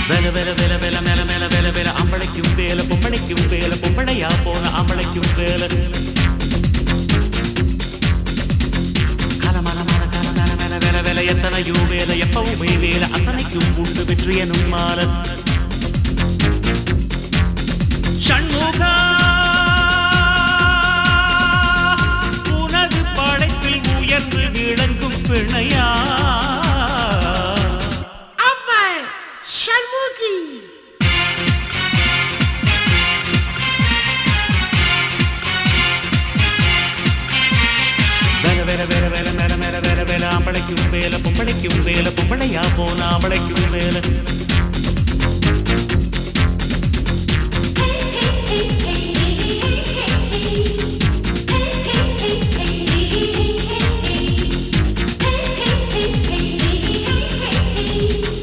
வேல வேல வேல வேல மேல மேல வேல வேல ஆம்பளைக்கும் வேல பொம்பளைக்கும் வேல பொம்பளையா போன ஆம்பளைக்கும் வேல கலமல மல கல மேல மேல வேல வேல எத்தனையோ வேல எப்பவுமே வேல அத்தனைக்கும் உண்டு வெற்றி எனும் மால ஷண்முகா உனது படைப்பில் உயர்ந்து விளங்கும் பிணையா ஆம்பளைக்கும் வேல பொம்பளைக்கும் வேல பொம்பளையா போன ஆம்பளைக்கும் வேல